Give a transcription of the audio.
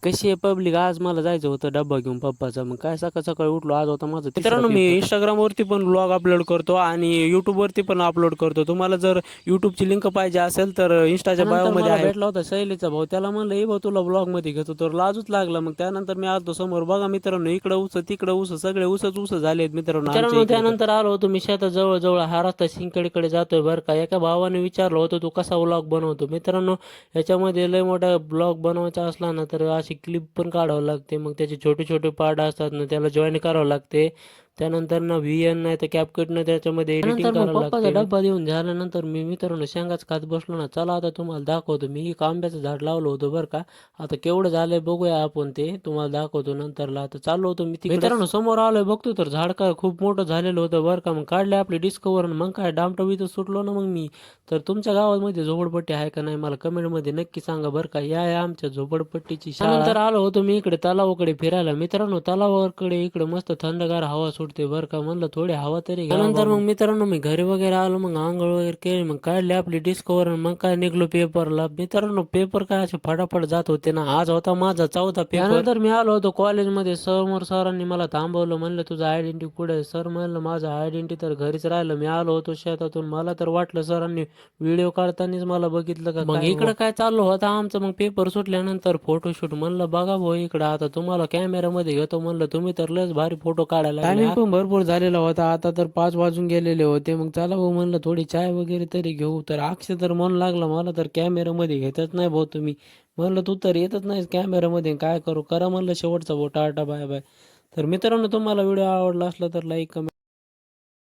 कशी आहे पब्लिक? आज मला जायचं होतं डब्बा घेऊन पप्पाचा. मग काय सकाळ सकाळी उठलो, आज होता माझा मित्रांनो मी इंस्टाग्रामवरती पण ब्लॉग अपलोड करतो आणि यूट्यूबवरती पण अपलोड करतो. तुम्हाला जर यूट्यूबची लिंक पाहिजे असेल तर इंस्टाच्या बायोमध्ये आहे. भेटला होता शैलीचा भाऊ, त्याला म्हणलं ए भाऊ तुला ब्लॉगमध्ये घेतो, तर लाजूच लागला. मग त्यानंतर मी आलो समोर, बघा मित्रांनो इकडं ऊस तिकडं ऊस, सगळे ऊस झालेत मित्रांनो. त्यानंतर आलो होतो मी शेतात जवळ हा रस्ता सिंदखेडकडे जातोय बरं का. एका भावाने विचारलं होतं तू कसा व्लॉग बनवतो. मित्रांनो याच्यामध्ये लय मोठा ब्लॉग बनवायचा असला ना तर अशी क्लिप पण काढावं लागते. मग त्याचे छोटे छोटे पार्ट असतात ना, त्याला जॉईन करावं लागते. त्यानंतर ना VN नाही तर CapCutनं त्याच्यामध्ये एडिटिंग करावं लागते. पप्पाचा डब्बा देऊन झाल्यानंतर मी मित्रांनो शेंगाच खात बसलो ना. चला आता तुम्हाला दाखवतो. मी एक आंब्याचं झाड लावलं होतं बरं का. आता केवढं झालंय बघूया आपण, ते तुम्हाला दाखवतो नंतरला. आता चाललो होतो मी तिकडे, मित्रांनो समोर आलोय बघतो तर झाड काय खूप मोठं झालेलं होतं बरं का. मग काढले आपली डिस्कवर, मग काय डामटवीत सुटलो ना मग मी. तर तुमच्या गावामध्ये झोपडपट्टी आहे का नाही मला कमेंटमध्ये नक्की सांगा बरं का. या आमच्या झोपडपट्टीची शाळा. नंतर आलो होतो मी इकडे तलावाकडे फिरायला. मित्रांनो तलावाकडे इकडे मस्त थंडगार हवा सुटते बरं का. म्हणलं थोडी हवा तरी घ्या. नंतर मग मित्रांनो मी घरी वगैरे आलो, मग आंघोळ वगैरे केली, मग काढली आपली डिस्कवर, मग काय निघलो पेपरला. मित्रांनो पेपर काय असे फटाफट जात होते ना. आज होता माझा 4था पेपर. त्यानंतर मी आलो होतो कॉलेजमध्ये. समोर सरांनी मला थांबवलं, म्हणलं तुझं आयडेंटिटी कुठे आहे. सर म्हणलं माझं आयडेंटिटी तर घरीच राहिलं. मी आलो होतो शेतातून, मला तर वाटलं सरांनी व्हिडिओ काढतानाच मला बघितलं का. मग इकडं काय चाललं होतं आमचं. मग पेपर सुटल्यानंतर फोटोशूट. म्हणलं बघा भाऊ इकडं आता तुम्हाला कॅमेरामध्ये घेतो. म्हणलं तुम्ही तर लयच भारी फोटो काढायला लागले. टायमिंग पण भरपूर झालेला होता, आता तर 5 वाजून गेलेले होते. मग चला भाऊ म्हणलं थोडी चाय वगैरे तरी घेऊ. तर अक्षय तर मन लागला, मला तर कॅमेरामध्ये घेतच नाही भाऊ तुम्ही. म्हणलं तू तर येतच नाही कॅमेरामध्ये, काय करू. करा म्हणलं शेवटचा भाऊ टाटा बाय बाय. तर मित्रांनो तुम्हाला व्हिडिओ आवडला असला तर लाईक कमेंट